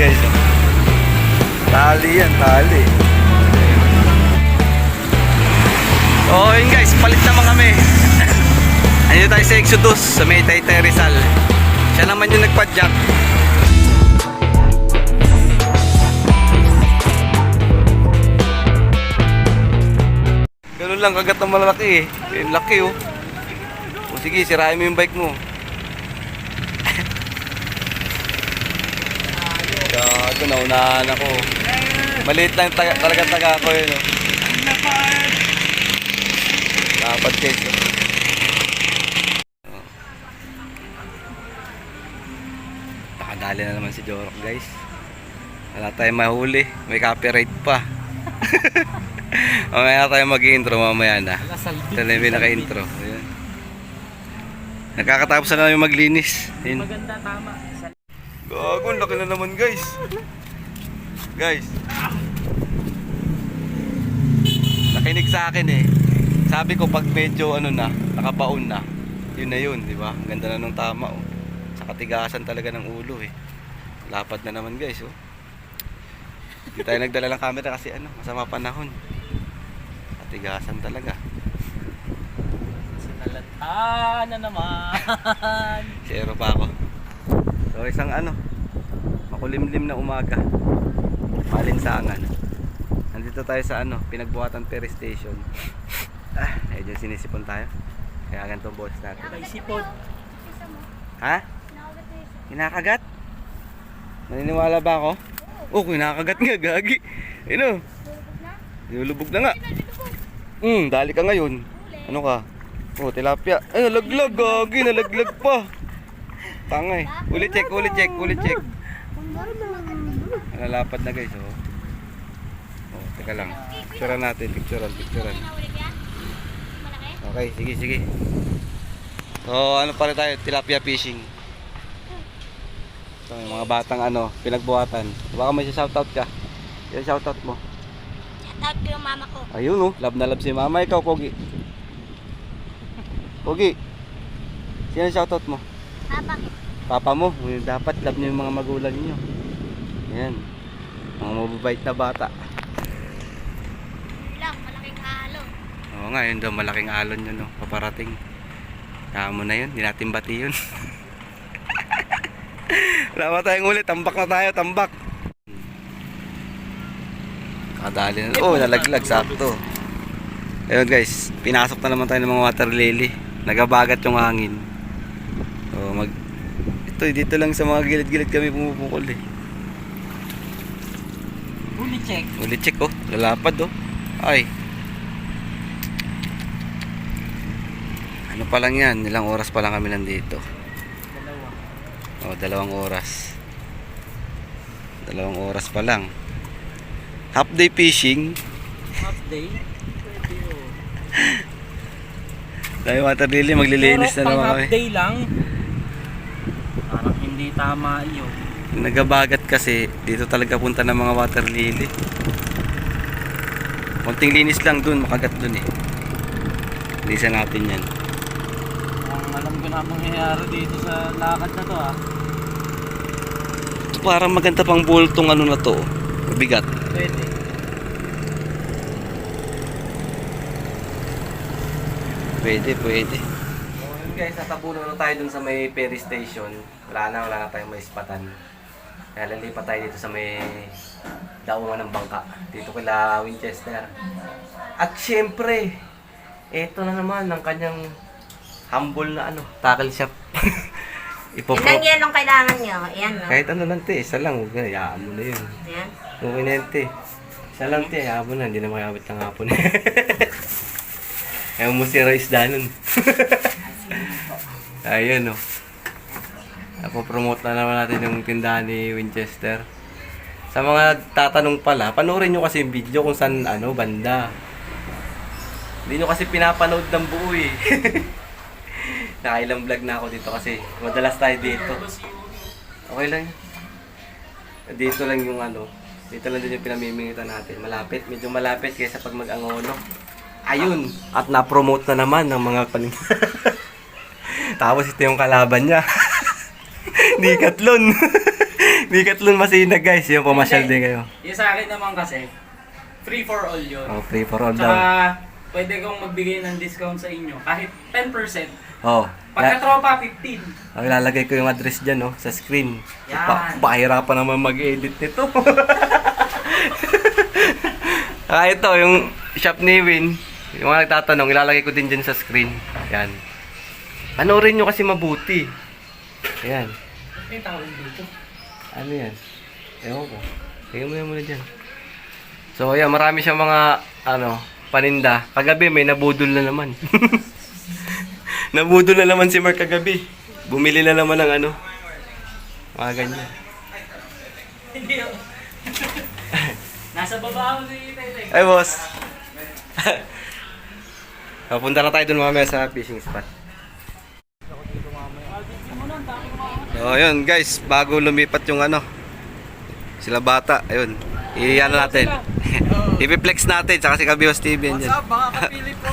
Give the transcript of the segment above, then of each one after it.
guys. Oh. Tali yan, tali. Oh, yun guys, palit naman kami. Andito tayo sa Exodus, sa may Taytay Rizal. Siya naman yung nagpa-jack. Ganun lang kagat ng malalaki eh. Yung laki oh. O sige, sirain mo yung bike mo. Ito, naunahan ako. Maliit lang talaga taga ako yun oh. Dapat guys oh. Nakadali na naman si Jorok guys. Wala tayong mahuli. May copyright pa. Mamaya na tayo mag-intro mamaya na. Ito na yung pinaka-intro. Ayan. Nakakatapos na namin maglinis. Ayan. Maganda, tama. Gago, laki na naman guys. Guys. Nakinig sa akin eh. Sabi ko pag medyo ano na, nakabaon na. Yun na yun, di ba? Ganda na nung tama oh. Sa katigasan talaga ng ulo eh. Lapad na naman guys oh. Hindi tayo nagdala ng camera kasi ano, masama panahon. Katigasan talaga. Sinalata na naman. Zero pa ako. So isang ano, makulimlim na umaga. Malinsangan. Nandito tayo sa ano, Pinagbuhatan Ferry Station. Medyo sinisipon tayo. Kaya ganito boss natin. May sipon. Ha? Kinakagat? Naniniwala ba ako? Oh, kinakagat nga, gagi. Ano? Nilulubog na nga. Dali ka ngayon. Ano ka? Oh, tilapia. Ay, nalaglag, gagi. Nalaglag pa. Tangay. Ulit check. Nalalapad na guys, oh. Oh, teka lang. Picturean natin, picturean. Okay, sige. So, ano pa rin tayo? Tilapia fishing. So, yung mga batang ano, pinagbuhatan. Baka may shoutout ka. Yung shoutout mo. Shoutout ko yung mama ko. Ayun oh, love na love si mama. Ikaw, Kogi. Kogi. Sino shoutout mo? Papa. Papa mo. Dapat love niyo yung mga magulang niyo. Ayan. Mga mababait na bata. Lang, malaking alon. Oo nga, yun daw malaking alon yun, no? Paparating. Kaya mo na yun, hindi natin bati yun. Wala pa tayong ulit, tambak na tayo, tambak. Kadali na, oh nalaglag, sakto. Ayun guys, pinasok na naman tayo ng mga water lily. Nagabagat yung hangin. Oh, dito lang sa mga gilid-gilid kami pumupukol eh. Uli check oh, lalapad oh. Ay. Ano pa lang yan, ilang oras pa lang kami nandito. Oh, 2 oras. 2 oras pa lang. Half day fishing. Half day. Tayo water lily, maglilinis na naman kami. Half day lang. Parang hindi tama yun. Nagabagat kasi, dito talaga punta ng mga water lily. Konting linis lang dun, makagat dun eh. Linisan natin yan. Ang alam ko na mangyayari dito sa lakad na to ah. Ito parang maganda pang bultong ano na to. Mabigat. Pwede. Pwede. So yun guys, natabunan na tayo dun sa may ferry station. Wala na tayong may ispatan. Kaya lalipat tayo dito sa may daungan ng bangka. Dito kila Winchester. At syempre, eto na naman ang kanyang humble na ano, tackle shop. Ilang yelong kailangan nyo? Ayan, no? Kahit ano lang te, isa lang. Huwag na, hayaan mo na yun. Ayan. Okay na yun te. Isa lang te, hayaan mo na. Hindi na makakabit ng hapon. Ayaw mo sira isda nun. Ayun o. Napopromote na naman natin yung tindahan ni Winchester. Sa mga tatanong pala, panoorin nyo kasi yung video kung saan ano, banda. Hindi nyo kasi pinapanood ng buo eh. Nakailang vlog na ako dito kasi madalas tayo dito. Okay lang. Dito lang yung ano. Dito lang din yung pinamimingitan natin. Malapit. Medyo malapit kaysa pag mag-Angono. Ayun. At na-promote na naman ng mga paning. Tapos ito yung kalaban niya. Decathlon. Decathlon Masinag guys, yung pamasyal din kayo. Yung sa akin naman kasi, free for all yun. Oh, free for all daw. Tsaka, pwede kong magbigay ng discount sa inyo. Kahit 10%. Oh. Pagka-tropa, 15. Ang ilalagay ko yung address dyan, no, sa screen. Yan. Pahirapan naman mag-edit nito. Ito, yung shop ni Win. Yung mga nagtatanong, ilalagay ko din dyan sa screen. Yan. Panoorin nyo kasi mabuti. Yan. May tawag dito. Ano yan? Ewan ko. Tingnan mo yan muna dyan. So, yan. Marami siyang mga, paninda. Kagabi, may nabudol na naman. Nabudol na naman si Mark kagabi. Bumili na naman ng mga ganyan. Hindi ako. Nasa baba ako si Tete. Ay, boss. Papunta na tayo dun mamaya sa fishing spot. So, ayun guys, bago lumipat yung sila bata, ayun. Iyan natin. I-flex natin, tsaka si Kabiwas TV yan dyan. What's up, mga kapili po?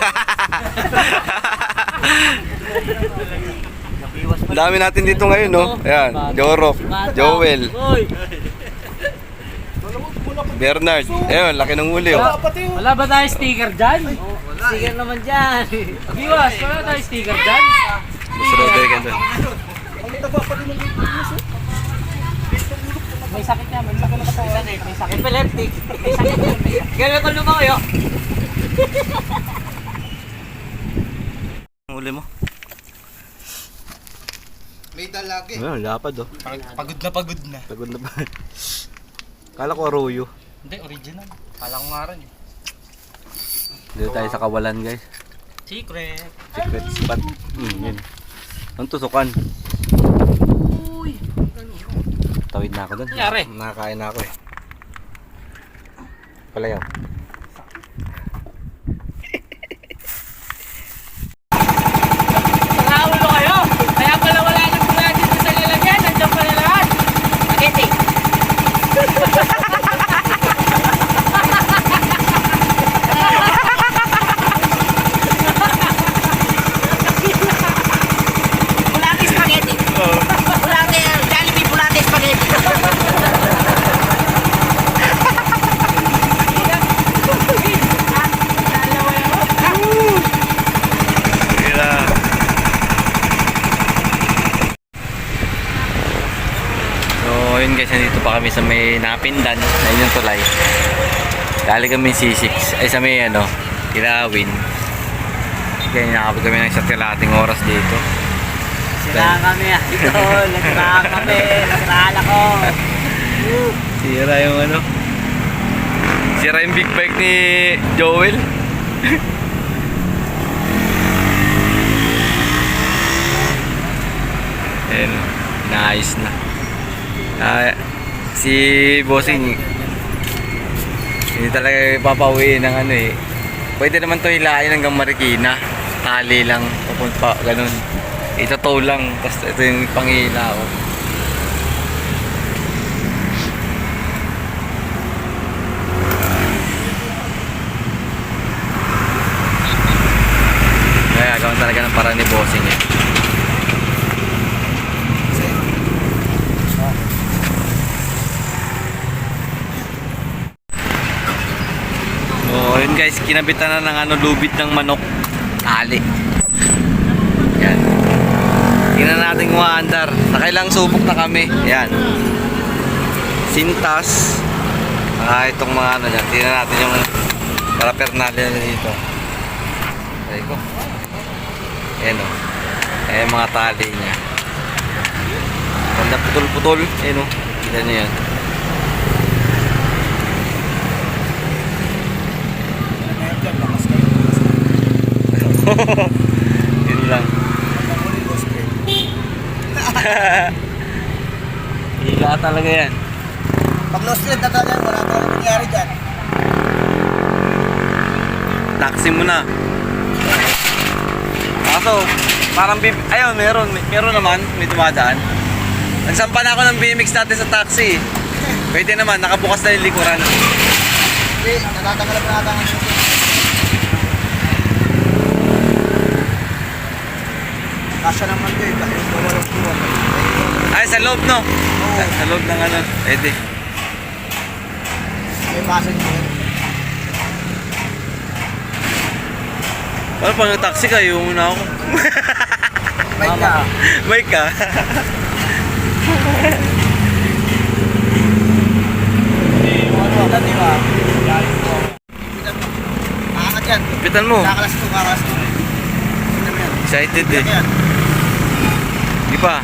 Ang dami natin dito ngayon, no? Ayan, Jorok, Joel, Bernard. Ayun, laki ng huli, oh. Wala ba tayo sticker dyan? Sticker naman dyan. Biwas, wala tayo sticker dyan? Mas Roder ka doon. May sakit niya, may sakit na katawan. May sakit. Epileptic. May sakit niya. Gano'n ko lumayo. Ang huli mo? May dalagi. Ayun, lapad, oh. Pagod na pagod na. Pagod na ba? Kala ko arroyo. Hindi, original. Kala ko nga rin. Dito tayo sa Kawalan, guys. Secret. Secret spot. Yun. Ang tusukan. Tawid na ako doon. Nangyari? Nakakain na ako eh. Palayaw. Nakaulo kayo. Kaya pala wala nang pula dito sa lalagyan. Nandiyan pala lahat. Spaghetti. Bulati spaghetti. Bulati, Jollibee bulati spaghetti. Kira. So, yun guys, nandito pa kami sa may Napindan. Ayun yung tulay. Dali kami C6. Ay, sa may Kilawin. Kaya nakapag kami ng isa't kalating oras dito. Sirahan kami ah. Dito, nasirahan kami. Nasirahan ako. Sira yung Sira yung big bike ni Joel. Ayan, naayos na. Si Bossing, hindi talaga papauwiin ng Pwede naman to hilain hanggang Marikina. Tali lang, papunta pa, ganun. Ito lang, tapos ito yung pangihila ko. Kaya gawin talaga ng paraan ni Bossing eh. So yun guys, kinabitan na ng lubid ng manok. Tali. Yan. Tingnan natin kung maandar. Nakailang subok na kami. Yan. Sintas. Itong mga dyan. Tingnan natin yung paraphernalia dito. Ay ko. Ayan o. Ayan yung mga tali niya. Ganda putol-putol. Ayan o. Kita niyo yan. Yun lang. Hila talaga yan. Pag lost trip na yan, wala pa rin nangyari dyan. Taxi mo na. Kaso, parang ayun, meron naman, may dumadaan. Nagsampa na ako ng BMX natin sa taxi. Pwede naman, nakabukas na yung likuran. Hindi, natatanggalap na ata ng kasya naman din, dahil wala ng buwan. Ay, sa loob, no? Oo. Sa loob ng ano, pwede. May passenger. Paano pang taxi ka? Yung una ako. May ka. May ka. Ano, di ba? Aangat yan. Pitan mo. Kakalas to, kakalas to. Tignan mo yan. Excited eh. Tignan yan. Di pa.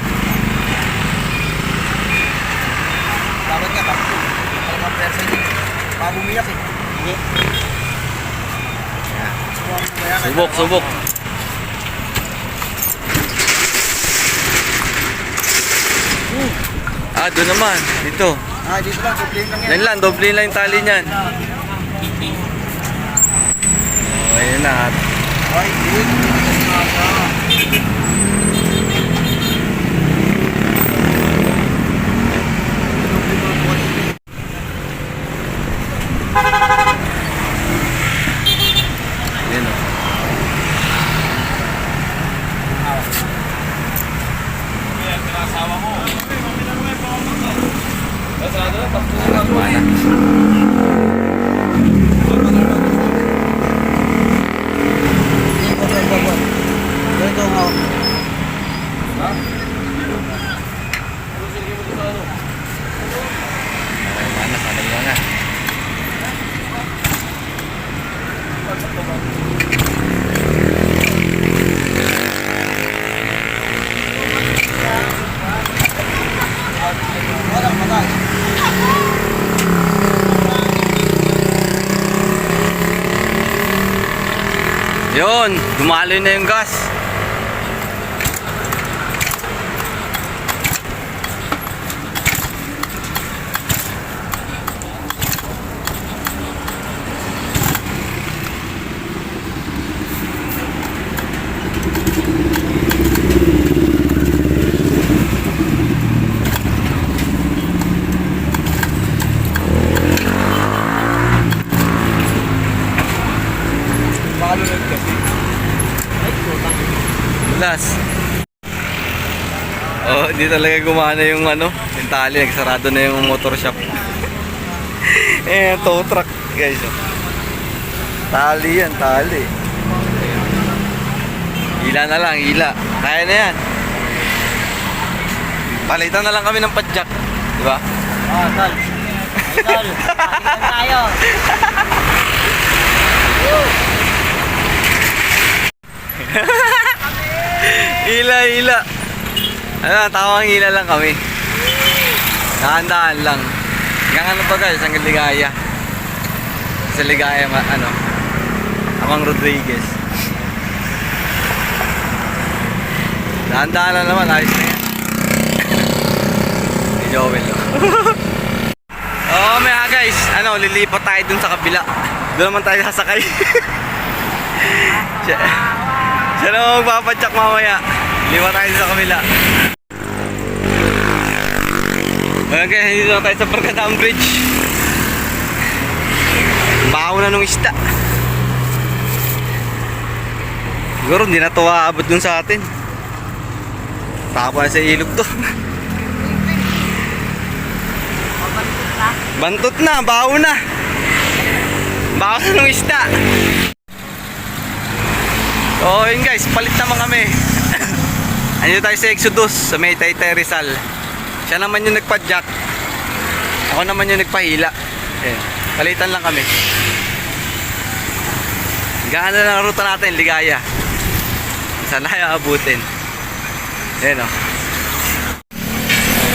Dapat nga, bakit to? Parang mga persa yun. Pabumiyak eh. Sige. Subukan mo ba yan? Subok, subok. Ah, doon naman. Dito. Ah, dito lang, suplihin lang yan. Yan lang, doble lang yung tali niyan. Oh, ayun na. Ay, good. Ayun o. Ganito ang hawak mo. Ay, mana, sana yung na. Walang matay. Yun, dumaloy na yung gas. Makalunod kasi. Last. Oh, hindi talaga gumana yung ano, yung tali, nagsarado na yung motor shop. Tow truck, guys. Oh. Tali yan, tali. Hila na lang, hila. Kaya na yan. Palitan na lang kami ng padjak, di ba? Oh, tol. Tol, pakinggan tayo. Hila, hila. Ano, tawang hila lang kami. Dahan-dahan lang. Hanggang ano to guys, hanggang Ligaya. Sa Ligaya, ano, Amang Rodriguez. Dahan-dahan lang naman, ayos na yan. Si Joel. Oo, may guys, ano, lilipat tayo dun sa kabila. Doon naman tayo sasakay. Siya naman magpapadyak mamaya. Liwa tayo sa kabila. Okay, dito na tayo sa Barkadang Bridge. Baho na nung isda. Siguro hindi na ito aabot dun sa atin. Tapo na sa ilog to. Bantot na, baho na. Baho na nung isda. So yun guys, palit naman kami. Andito tayo sa Exodus sa may Taytay Rizal. Siya naman yung nagpa-jack. Ako naman yung nagpahila. Ayan, palitan lang kami. Gaano na ang ruta natin, Ligaya. Saan tayo abutin? Ayan o.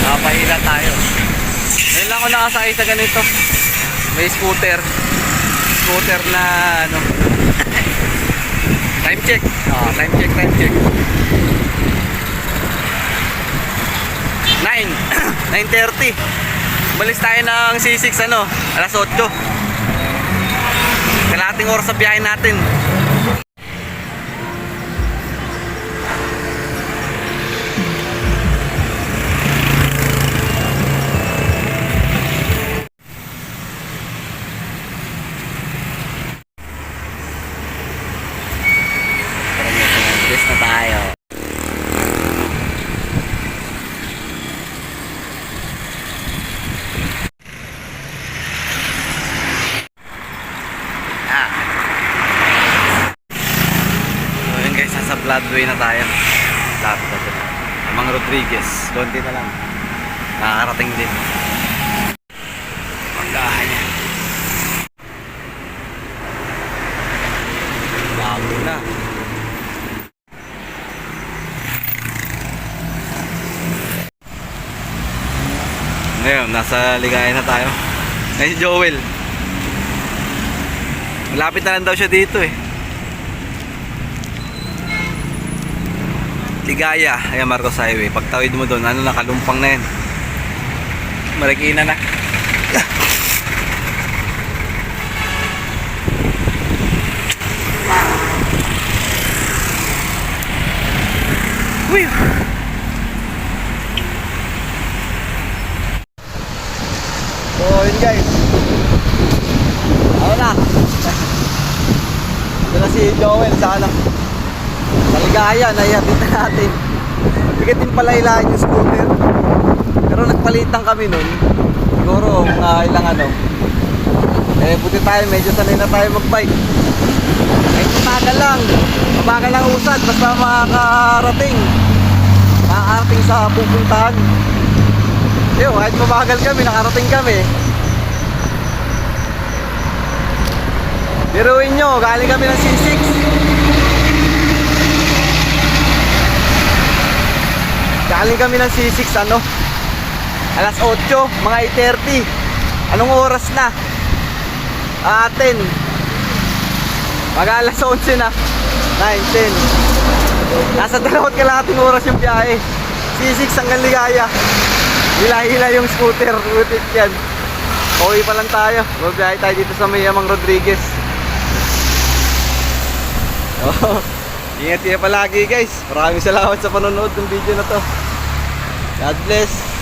Nakapahila tayo. Ngayon lang ako nakasakay sa ganito. May scooter. Scooter na ano. Time check. Oh, time check, time check. 9:30. Balis tayo ng C6 ano, alas 8. Kalating oras sa biyahe natin. Bilis na tayo. Broadway na tayo. Lapit na ito. Amang Rodriguez. Konti na lang. Nakakarating din. Pagkahan niya. Bago na. Ngayon, nasa Ligaya na tayo. Ngayon si Joel. Malapit na lang daw siya dito eh. Ligaya, ayan Marcos Highway. Pagtawid mo doon, ano na, kalumpang na yan. Marikina na. Uy! So, yun guys. Ano na? Ito na si Joel sa ano. Sa Ligaya, naihatid na natin. Bigat din pala ilahin yung scooter. Pero nagpalitan kami nun. Siguro ilang ano. Eh buti tayo, medyo sanay na tayo magbike. Kahit mabagal lang usad. Basta makakarating sa pupuntahan. Yo, kahit mabagal kami, nakarating kami. Biruin nyo, galing kami ng C6. Galing kami ng C6 ano? Alas 8, mga 8:30. Anong oras na? 10. Mag alas 11 na. 9, 10. Nasa 2 kalahating oras yung biyahe. C6 hanggang Ligaya. Hila-hila yung scooter. Butit yan. Uwi pa lang tayo. Mabiyahe tayo dito sa may Amang Rodriguez. Oh, ingat kayo palagi guys. Maraming salamat sa panonood ng video na to. God bless.